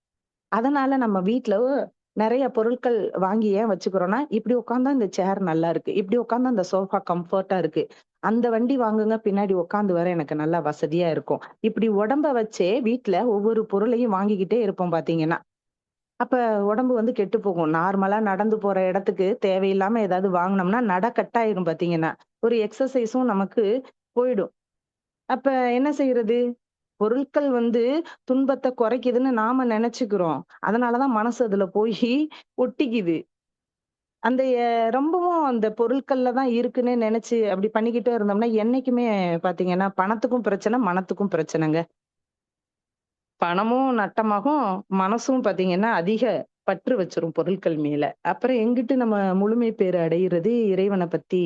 அதனால நம்ம வீட்ல நெறைய பொருட்கள் வாங்கி ஏன் வச்சுக்கிறோம்னா, இப்படி உட்கார்ந்தா இந்த சேர் நல்லா இருக்கு. இப்படி உட்கார்ந்தா அந்த சோஃபா கம்ஃபர்ட்டா இருக்கு. அந்த வண்டி வாங்குங்க, பின்னாடி உட்கார்ந்து வர எனக்கு நல்லா வசதியா இருக்கும். இப்படி உடம்ப வச்சே வீட்ல ஒவ்வொரு பொருளையும் வாங்கிக்கிட்டே இருப்போம் பார்த்தீங்கன்னா. அப்ப உடம்பு வந்து கெட்டு போகும். நார்மலா நடந்து போற இடத்துக்கு தேவையில்லாம ஏதாவது வாங்குனோம்னா, நட கட்டாயிரும் பார்த்தீங்கன்னா. ஒரு எக்ஸர்சைஸும் நமக்கு போயிடும். அப்ப என்ன செய்யறது? பொருட்கள் வந்து துன்பத்த குறைக்குதுன்னு நாம நெனச்சுக்கிறோம். அதனால தான் மனசு அதுல போயி ஒட்டிக்குது. அந்த ரொம்பவும் அந்த பொருட்கள்ல தான் இருக்குன்னே நெனச்சு அப்படி பண்ணிக்கிட்டே இருந்தோம்னா, என்னைக்குமே பாத்தீங்கன்னா, பணத்துக்கும் பிரச்சனை, மனத்துக்கும் பிரச்சனைங்க. பணமும் நட்டமாகும், மனசும் பாத்தீங்கன்னா, அதிக பற்று வச்சுரும் பொருட்கள் மேல. அப்புறம் எங்கிட்டு நம்ம முழுமை பேறு அடையிறது, இறைவன பத்தி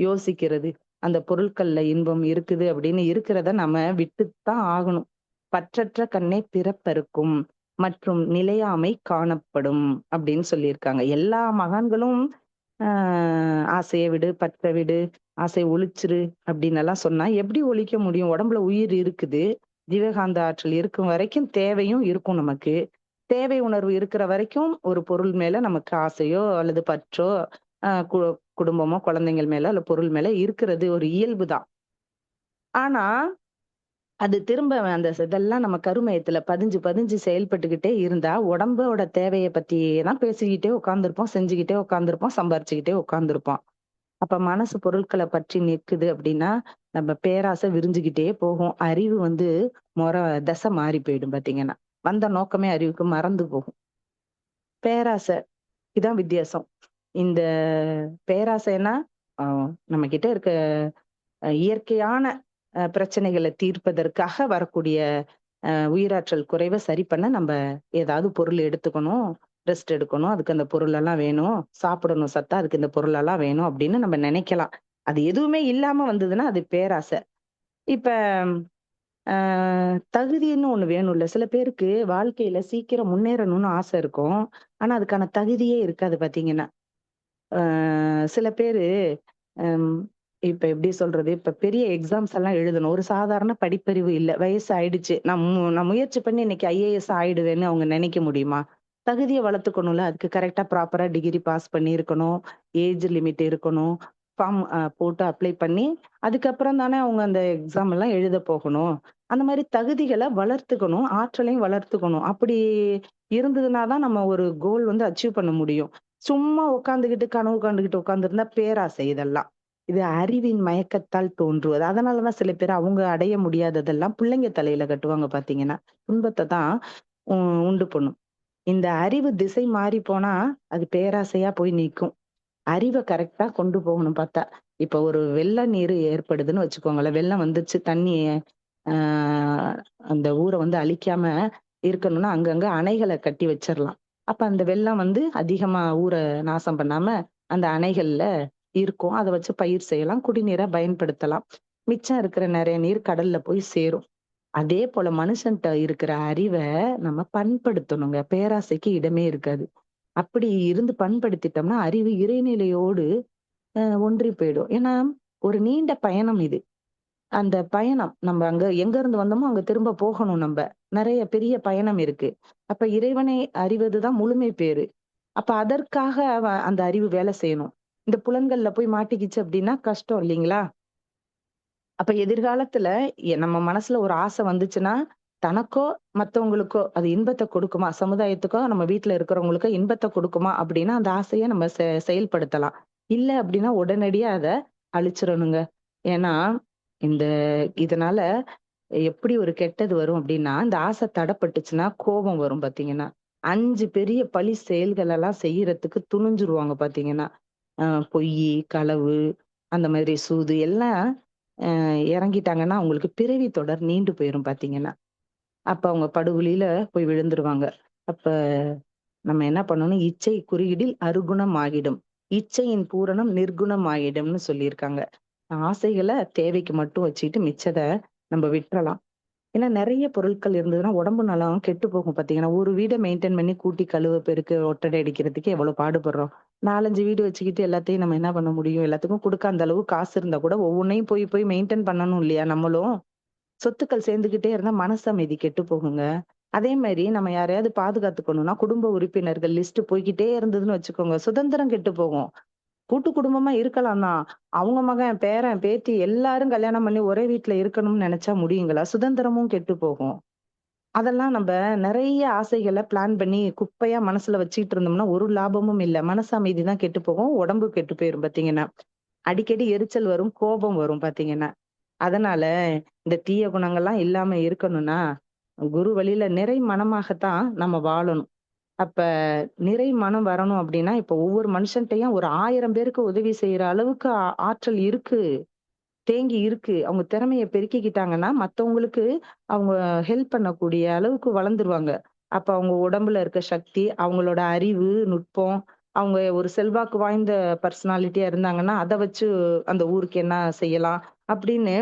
யோசிக்கிறது. அந்த பொருட்கள்ல இன்பம் இருக்குது அப்படின்னு இருக்கிறத நம்ம விட்டுத்தான் ஆகணும். "பற்றற்ற கண்ணே பிறப்பறுக்கும், மற்றும் நிலையாமை காணப்படும்" அப்படின்னு சொல்லியிருக்காங்க. எல்லா மகான்களும் அ "ஆசைய விடு, பற்ற விடு, ஆசைய ஒழிச்சிரு" அப்படின்னெல்லாம் சொன்னா, எப்படி ஒழிக்க முடியும்? உடம்புல உயிர் இருக்குது. ஜீவகாந்த ஆற்றல் இருக்கும் வரைக்கும் தேவையும் இருக்கும் நமக்கு. தேவை உணர்வு இருக்கிற வரைக்கும் ஒரு பொருள் மேல நமக்கு ஆசையோ அல்லது பற்றோ, அ கு குடும்பமோ, குழந்தைகள் மேல அல்ல பொருள் மேல இருக்கிறது ஒரு இயல்பு தான். ஆனா, அது திரும்ப அந்த இதெல்லாம் நம்ம கருமையத்துல பதிஞ்சு, பதிஞ்சு செயல்பட்டுக்கிட்டே இருந்தா, உடம்போட தேவைய பத்தியே தான் பேசிக்கிட்டே உட்கார்ந்திருப்போம், செஞ்சுக்கிட்டே உட்கார்ந்திருப்போம், சம்பாரிச்சுக்கிட்டே உட்கார்ந்திருப்போம். அப்ப மனசு பொருட்கள பற்றி நிற்குது அப்படின்னா, நம்ம பேராசை விரிஞ்சுகிட்டே போகும். அறிவு வந்து மொற தசை மாறி போயிடும் பார்த்தீங்கன்னா. வந்த நோக்கமே அறிவுக்கு மறந்து போகும். பேராசை இதான் வித்தியாசம். இந்த பேராசைன்னா, அ நம்மகிட்ட இருக்க இயற்கையான பிரச்சனைகள தீர்ப்பதற்காக வரக்கூடிய உயிராற்றல் குறைவ சரி பண்ண நம்ப ஏதாவது பொருள் எடுத்துக்கணும், ரெஸ்ட் எடுக்கணும், அதுக்கு அந்த பொருளெல்லாம் வேணும், சாப்பிடணும் சத்தா, அதுக்கு இந்த பொருளெல்லாம் வேணும் அப்படின்னு நம்ம நெனைக்கலாம். அது எதுவுமே இல்லாம வந்ததுன்னா, அது பேராசை. இப்ப அ தகுதின்னு ஒண்ணு வேணும்ல. சில பேருக்கு வாழ்க்கையில சீக்கிரம் முன்னேறணும்னு ஆசை இருக்கும். ஆனா, அதுக்கான தகுதியே இருக்காது பார்த்தீங்கன்னா. அ சில பேரு அம் இப்ப எப்படி சொல்றது? இப்ப பெரிய எக்ஸாம்ஸ் எல்லாம் எழுதணும். ஒரு சாதாரண படிப்பறிவு இல்ல. வயசு ஆயிடுச்சு. நான் முயற்சி பண்ணி இன்னைக்கு ஐஏஎஸ் ஆயிடுவேன்னு அவங்க நெனைக்க முடியுமா? தகுதிய வளர்த்துக்கணும்ல. அதுக்கு கரெக்ட்டா ப்ராப்பரா டிகிரி பாஸ் பண்ணியிருக்கணும். ஏஜ் லிமிட் இருக்கணும். ஃபார்ம் போட்டு அப்ளை பண்ணி, அதுக்கப்புறம் தானே அவங்க அந்த எக்ஸாம் எல்லாம் எழுத போகணும். அந்த மாரி தகுதிகள வளர்த்துக்கணும். ஆற்றலையும் வளர்த்துக்கணும். அப்படி இருந்ததுனா தான் நம்ம ஒரு கோல் வந்து அச்சீவ் பண்ண முடியும். சும்மா உட்கார்ந்துகிட்டு, கனவு காண்டுகிட்டு உட்கார்ந்திருந்தா பேராசை இதெல்லாம். இது அறிவின் மயக்கத்தால் தோன்றுவது. அதனால தான் சில பேர் அவங்க அடைய முடியாததெல்லாம் பிள்ளைங்க தலையில கட்டுவாங்க பார்த்தீங்கன்னா. துன்பத்த தான் உ உண்டு பண்ணும். இந்த அறிவு திசை மாறி போனா, அது பேராசையா போய் நிக்கும். அறிவ கரெக்ட்டா கொண்டு போகணும் பார்த்தா. இப்ப ஒரு வெள்ள நீர் ஏற்படுதுன்னு வச்சுக்கோங்களேன். வெள்ளம் வந்துச்சு தண்ணி ஆ அந்த ஊர வந்து அழிக்காம இருக்கணும்னா, அங்கங்க அணைகள கட்டி வச்சிரலாம். அப்ப அந்த வெள்ளம் வந்து அதிகமா ஊர நாசம் பண்ணாம, அந்த அணைகள்ல இருக்கும். அத வச்சு பயிர் செய்யலாம். குடிநீரா பயன்படுத்தலாம். மிச்சம் இருக்கிற நெறைய நீர் கடல்ல போய் சேரும். அதே போல மனுஷன்ட்ட இருக்கிற அறிவ நம்ம பண்படுத்தணுங்க. பேராசைக்கு இடமே இருக்காது. அப்படி இருந்து பண்படுத்திட்டோம்னா, அறிவு இறைநிலையோடு ஒன்றி போயிடும். ஏன்னா, ஒரு நீண்ட பயணம் இது. அந்த பயணம் நம்ம அங்க எங்க இருந்து வந்தோமோ, அங்க திரும்ப போகணும் நம்ப. நெறைய பெரிய பயணம் இருக்கு. அப்ப இறைவனை அறிவது தான் முழுமை பேறு. அப்ப அதற்காக அந்த அறிவு வேலை செய்யணும். இந்த புலன்கள்ல போய் மாட்டிக்கிச்சு அப்டின்னா கஷ்டம் இல்லீங்களா? அப்ப எதிர்காலத்துல நம்ம மனசுல ஒரு ஆசை வந்துச்சுன்னா, தனக்கோ, மத்தவங்களுக்கோ அது இன்பத்த கொடுக்குமா? சமுதாயத்துக்கோ, நம்ம வீட்ல இருக்கிறவங்களுக்கோ இன்பத்த கொடுக்குமா? அப்டின்னா அந்த ஆசைய நம்ம செயல்படுத்தலாம். இல்ல அப்டின்னா உடனடியா அத அழிச்சிரணுங்க. ஏன்னா, இந்த இதனால எப்படி ஒரு கெட்டது வரும் அப்டின்னா, இந்த ஆசை தடப்பட்டுச்சுன்னா கோபம் வரும் பாத்தீங்கன்னா. 5 பெரிய பழி செயல்கள் எல்லாம் செய்யறதுக்கு துணிஞ்சுருவாங்க பாத்தீங்கன்னா. அ பொய்யி, களவு, அந்த மாதிரி சூது எல்லாம் இறங்கிட்டாங்கன்னா, அவங்களுக்கு பிறவி தொடர் நீண்டு போயிரும் பாத்தீங்கன்னா. அப்ப அவங்க படுகுழியில போய் விழுந்துருவாங்க. அப்ப நம்ம என்ன பண்ணணும், "இச்சை குறியீடில் அருகுணம் ஆகிடும். இச்சையின் பூரணம் நிர்குணம் ஆயிடும்னு" சொல்லியிருக்காங்க. ஆசைகள தேவைக்கு மட்டும் வச்சுக்கிட்டு மிச்சத நம்ம விட்டுறலாம். ஏன்னா நெறைய பொருட்கள் இருந்ததுன்னா, உடம்பு நலம் கெட்டு போகும் பாத்தீங்கன்னா, ஒரு வீட மெயின்டெயின் பண்ணி கூட்டி, கழுவ, பெருக்க, ஒட்டடை அடிக்கிறதுக்கு எவ்வளவு பாடுபடுறோம். 4, 5 வீடு வச்சுக்கிட்டு எல்லாத்தையும் நம்ம என்ன பண்ண முடியும்? எல்லாத்துக்கும் குடுக்க அந்த அளவு காசு இருந்தா கூட ஒவ்வொன்னையும் போய் போய் மெயின்டெயின் பண்ணணும் இல்லையா நம்மளும்? சொத்துக்கள் சேர்ந்துகிட்டே இருந்தா மனசு அமைதி கெட்டு போகுங்க. அதே மாரி நம்ம யாரையாவது பாதுகாத்துக்கணும்னா, குடும்ப உறுப்பினர்கள் லிஸ்ட் போய்க்கிட்டே இருந்ததுன்னு வச்சுக்கோங்க, சுதந்திரம் கெட்டு போகும். கூட்டு குடும்பமா இருக்கலாம் தான். அவங்க மகன், பேரன், பேத்தி எல்லாரும் கல்யாணம் பண்ணி ஒரே வீட்ல இருக்கணும்னு நெனச்சா முடியுங்களா? சுதந்திரமும் கெட்டு போகும். அதெல்லாம் நம்ப நெறைய ஆசைகள பிளான் பண்ணி குப்பையா மனசுல வச்சுக்கிட்டு இருந்தோம்னா, ஒரு லாபமும் இல்ல. மனசு அமைதி தான் கெட்டு போகும். உடம்பு கெட்டு போயிரும் பாத்தீங்கன்னா. அடிக்கடி எரிச்சல் வரும், கோபம் வரும் பாத்தீங்கன்னா. அதனால இந்த தீய குணங்கள்லாம் இல்லாம இருக்கணும்னா, குரு வழியில நிறை மனமாகத்தான் நம்ம வாழணும். அப்ப நிறை மனம் வரணும் அப்டின்னா, இப்ப ஒவ்வொரு மனுஷன்ட்டயும் ஒரு 1000 பேருக்கு உதவி செய்யற அளவுக்கு ஆற்றல் இருக்கு. தேங்கி இருக்கு. அவங்க திறமைய பெருக்கிக்கிட்டாங்கன்னா, மத்தவங்களுக்கு அவங்க ஹெல்ப் பண்ணக்கூடிய அளவுக்கு வளர்ந்துருவாங்க. அப்ப அவங்க உடம்புல இருக்க சக்தி, அவங்களோட அறிவு, நுட்பம், அவங்க ஒரு செல்வாக்கு வாய்ந்த பர்சனாலிட்டியா இருந்தாங்கன்னா, அத வச்சு அந்த ஊருக்கு என்ன செய்யலாம்? அப்படின்னு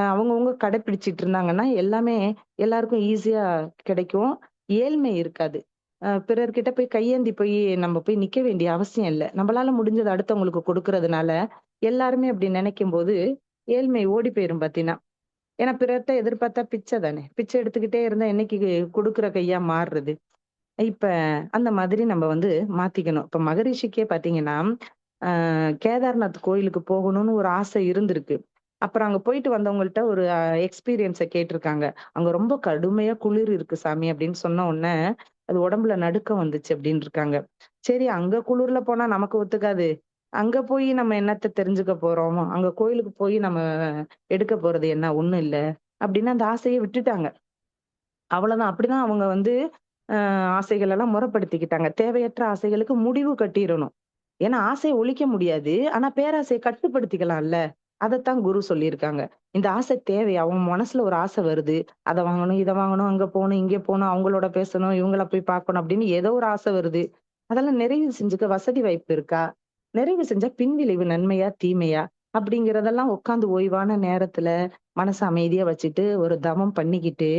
அவங்கவங்க கடைப்பிடிச்சிட்டு இருந்தாங்கன்னா, எல்லாமே எல்லாருக்கும் ஈஸியா கிடைக்கும். ஏழ்மை இருக்காது. பிறர்கிட்ட போய் கையேந்தி நம்ம போய் நிக்க வேண்டிய அவசியம் இல்ல. நம்மளால முடிஞ்சத அடுத்தவங்களுக்கு கொடுக்கறதுனால, எல்லாருமே அப்படி நினைக்கும்போது ஏழ்மை ஓடி போயிரும் பாத்தீன்னா. ஏன்னா பிறர்ட்ட எதிர்பார்த்தா பிச்சை தானே. பிச்சை எடுத்துக்கிட்டே இருந்தா என்னைக்கு குடுக்குற கையா மாறுறது? இப்ப அந்த மாதிரி நம்ம மாத்திக்கணும். இப்ப மகரிஷிக்கே பாத்தீங்கன்னா, அ கேதார்நாத் கோயிலுக்கு போகணும்னு ஒரு ஆசை இருந்திருக்கு. அப்புறம் அங்க போயிட்டு வந்தவங்கள்ட்ட ஒரு எக்ஸ்பீரியன்ஸ கேட்டிருக்காங்க. "அங்க ரொம்ப கடுமையா குளிர் இருக்கு சாமி" அப்படின்னு சொன்ன உடனே, அது உடம்புல நடுக்கம் வந்துச்சு அப்படின்னு இருக்காங்க. சரி அங்க குளிர்ல போனா நமக்கு ஒத்துக்காது. அங்க போய் நம்ம என்னத்த தெரிஞ்சுக்க போறோம்? அங்க கோயிலுக்கு போய் நம்ம எடுக்க போறது என்ன? ஒண்ணும் இல்ல. அப்படின்னு அந்த ஆசைய விட்டுட்டாங்க. அவ்வளதான். அப்படிதான் அவங்க ஆசைகள் எல்லாம் முறைப்படுத்திக்கிட்டாங்க. தேவையற்ற ஆசைகளுக்கு முடிவு கட்டிறணும். ஏன்னா ஆசைய ஒழிக்க முடியாது. ஆனா பேராசைய கட்டுப்படுத்திக்கலாம்ல. அதத்தான் குரு சொல்லியிருக்காங்க. இந்த ஆசை தேவையா? உன் மனசுல ஒரு ஆசை வருது. அத வாங்கணும், இத வாங்கணும், அங்க போணும், இங்க போணும், அவங்களோட பேசணும், இவங்கள போய் பார்க்கணும் அப்படின்னு ஏதோ ஒரு ஆசை வருது. அதெல்லாம் நிறைவு செஞ்சுக்க வசதி வாய்ப்பு இருக்கா? நிறைவு செஞ்சா பின்விளைவு நன்மையா? தீமையா? அப்படிங்கிறதெல்லாம் உட்கார்ந்து ஓய்வான நேரத்துல மனச அமைதியா வச்சுட்டு, ஒரு தவம் பண்ணிக்கிட்டு,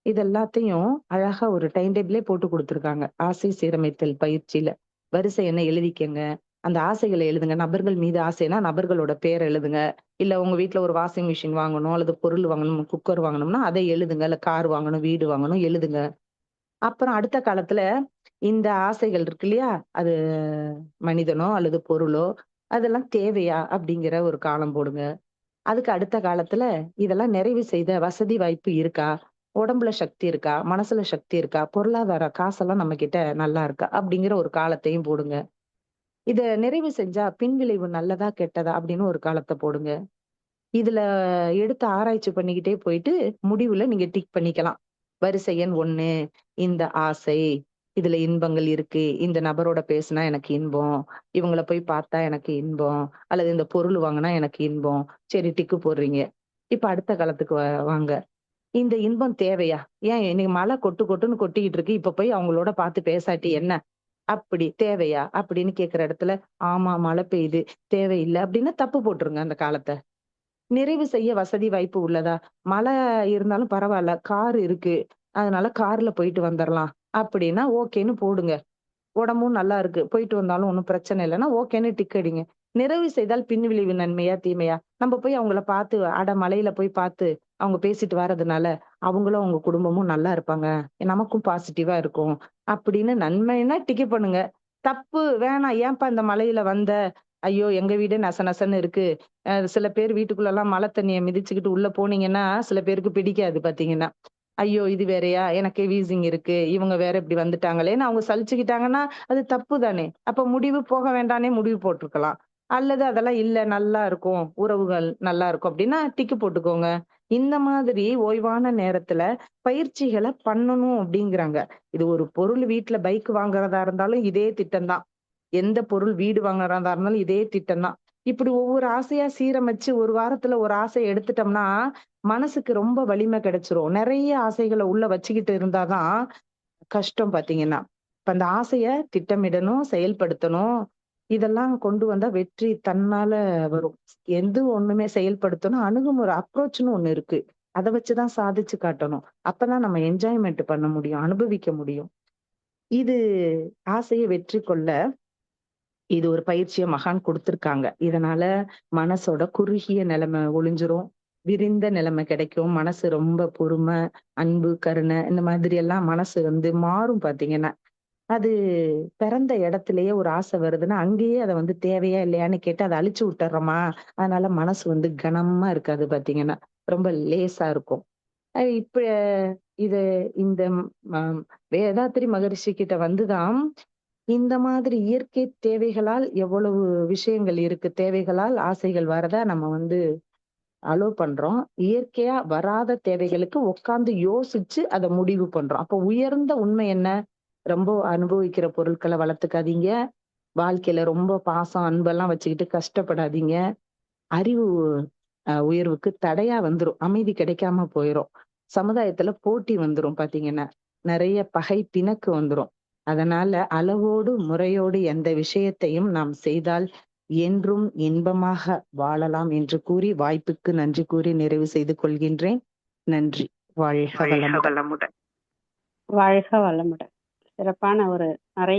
இது எல்லாத்தையும் அழகா ஒரு டைம் டேபிளே போட்டு குடுத்துருக்காங்க. ஆசை சீரமைத்தல் பயிற்சியில. வரிசை எண்ண எழுதிக்கங்க. அந்த ஆசைகள எழுதுங்க. நபர்கள் மீது ஆசைன்னா, நபர்களோட பேர எழுதுங்க. இல்ல உங்க வீட்ல ஒரு வாஷிங் மிஷின் வாங்கணும், அல்லது பொருள் வாங்கணும், குக்கர் வாங்கணும்னா, அதை எழுதுங்க. இல்ல கார் வாங்கணும், வீடு வாங்கணும் எழுதுங்க. அப்புறம் அடுத்த காலத்துல இந்த ஆசைகள் இருக்கு இல்லையா? அது மனிதனோ அல்லது பொருளோ, அதெல்லாம் தேவையா? அப்படிங்கிற ஒரு காலம் போடுங்க. அதுக்கு அடுத்த காலத்துல இதெல்லாம் நிறைவு செய்த வசதி வாய்ப்பு இருக்கா? உடம்புல சக்தி இருக்கா? மனசுல சக்தி இருக்கா? பொருளாதார காசெல்லாம் நம்மகிட்ட நல்லா இருக்கா? அப்படிங்கிற ஒரு காலத்தையும் போடுங்க. இத நிறைவு செஞ்சா பின்விளைவு நல்லதா? கெட்டதா? அப்படின்னு ஒரு காலத்த போடுங்க. இதுல எடுத்து ஆராய்ச்சி பண்ணிக்கிட்டே போயிட்டு, முடிவுல நீங்க டிக் பண்ணிக்கலாம். வரிசை எண் 1 இந்த ஆசை. இதுல இன்பங்கள் இருக்கு. இந்த நபரோட பேசுனா எனக்கு இன்பம். இவங்கள போய் பார்த்தா எனக்கு இன்பம். அல்லது இந்த பொருள் வாங்குனா எனக்கு இன்பம். சரி டிக்கு போடுறீங்க. இப்ப அடுத்த காலத்துக்கு வாங்க. இந்த இன்பம் தேவையா? ஏன் இன்னைக்கு மழை கொட்டு கொட்டுன்னு கொட்டிக்கிட்டு இருக்கு. இப்ப போய் அவங்களோட பார்த்து பேசாட்டி என்ன? அப்படி தேவையா? அப்படின்னு கேட்கிற இடத்துல, ஆமா மழை பெய்யுது. தேவையில்ல அப்படின்னா தப்பு போட்டுருங்க அந்த காலத்த. நிறைவு செய்ய வசதி வாய்ப்பு உள்ளதா? மழை இருந்தாலும் பரவால்ல. கார் இருக்கு. அதனால கார்ல போயிட்டு வந்துரலாம். அப்படின்னா ஓகேன்னு போடுங்க. உடம்பும் நல்லா இருக்கு. போயிட்டு வந்தாலும் ஒண்ணும் பிரச்சனை இல்லன்னா, ஓகேன்னு டிக் அடிங்க. நிறைவு செய்தால் பின்விளைவு நன்மையா? தீமையா? நம்ம போய் அவங்கள பார்த்து மழையில போய் பார்த்து அவங்க பேசிட்டு வரதுனால, அவங்களும் அவங்க குடும்பமும் நல்லா இருப்பாங்க. நமக்கும் பாசிட்டிவா இருக்கும். அப்படின்னு நன்மைன்னா டிக் பண்ணுங்க. தப்பு வேணாம். ஏன்பா இந்த மழையில வந்த? ஐயோ! எங்க வீடே நச நசன்னு இருக்கு. சில பேர் வீட்டுக்குள்ளலாம் மழை தண்ணிய மிதிச்சுக்கிட்டு உள்ள போனீங்கன்னா, சில பேருக்கு பிடிக்காது பார்த்தீங்கன்னா. ஐயோ! இது வேறையா? எனக்கே வீசிங் இருக்கு. இவங்க வேற இப்படி வந்துட்டாங்களேன்னு அவங்க சலிச்சுக்கிட்டாங்கன்னா, அது தப்பு தானே! அப்ப முடிவு போக வேண்டான்னே முடிவு போட்டுருக்கலாம். அல்லது அதெல்லாம் இல்ல நல்லா இருக்கும். உறவுகள் நல்லா இருக்கும் அப்டின்னா டிக்கு போட்டுக்கோங்க. இந்த மாதிரி ஓய்வான நேரத்துல பயிற்சிகள பண்ணணும் அப்டிங்கிறாங்க. இது ஒரு பொருள் வீட்ல பைக் வாங்குறதா இருந்தாலும் இதே திட்டம் தான். எந்த பொருள் வீடு வாங்குறதா இருந்தாலும் இதே திட்டம் தான். இப்படி ஒவ்வொரு ஆசையா சீரமைச்சு ஒரு வாரத்துல ஒரு ஆசைய எடுத்துட்டோம்னா, மனசுக்கு ரொம்ப வலிமை கிடைச்சிரும். நெறைய ஆசைகள உள்ள வச்சுக்கிட்டு இருந்தா தான் கஷ்டம் பார்த்தீங்கன்னா. இப்ப அந்த ஆசைய திட்டமிடணும், செயல்படுத்தணும். இதெல்லாம் கொண்டு வந்தா வெற்றி தன்னால வரும். எது ஒண்ணுமே செயல்படுத்தணும், அணுகுமுறை அப்ரோச்ன்னு ஒண்ணு இருக்கு. அத வச்சு தான் சாதிச்சு காட்டணும். அப்பதான் நம்ம என்ஜாய்மென்ட் பண்ண முடியும், அனுபவிக்க முடியும். இது ஆசைய வெற்றி கொள்ள இது ஒரு பயிற்சிய மகான் குடுத்திருக்காங்க. இதனால மனசோட குறுகிய நிலைமை ஒழிஞ்சிரும். விரிந்த நிலைமை கிடைக்கும். மனசு ரொம்ப பொறுமை, அன்பு, கருணை இந்த மாதிரி எல்லாம் மனசு மாறும் பார்த்தீங்கன்னா. அது பிறந்த இடத்திலேயே ஒரு ஆசை வருதுன்னா, அங்கேயே அத தேவையா இல்லையான்னு கேட்டு அத அழிச்சு விட்டுர்றோமா, அதனால மனசு கனமா இருக்காது பார்த்தீங்கன்னா. ரொம்ப லேசா இருக்கும். இப்ப இது இந்த வேதாத்திரி மகரிஷி கிட்ட தான் இந்த மாதிரி இயற்கை தேவைகளால் எவ்வளவு விஷயங்கள் இருக்கு. தேவைகளால் ஆசைகள் வரத நம்ம அலோவ் பண்றோம். இயற்கையா வராத தேவைகளுக்கு உட்கார்ந்து யோசிச்சு அத முடிவு பண்றோம். அப்ப உயர்ந்த உண்மை என்ன? ரொம்ப அனுபவிக்கிற பொருட்கள வளர்த்துக்காதீங்க. வாழ்க்கையில ரொம்ப பாசம், அன்பெல்லாம் வச்சுக்கிட்டு கஷ்டப்படாதீங்க. அறிவு உயர்வுக்கு தடையா வந்துரும். அமைதி கிடைக்காம போயிரும். சமுதாயத்துல போட்டி வந்துரும் பார்த்தீங்கன்னா. நெறைய பகை, பிணக்கு வந்துரும். அதனால அளவோடு, முறையோடு எந்த விஷயத்தையும் நாம் செய்தால் என்றும் இன்பமாக வாழலாம் என்று கூறி, வாய்ப்புக்கு நன்றி கூறி நிறைவு செய்து கொள்கின்றேன். நன்றி. வாழ்க வளமுடன். வாழ்க வளமுடன். சிறப்பான ஒரு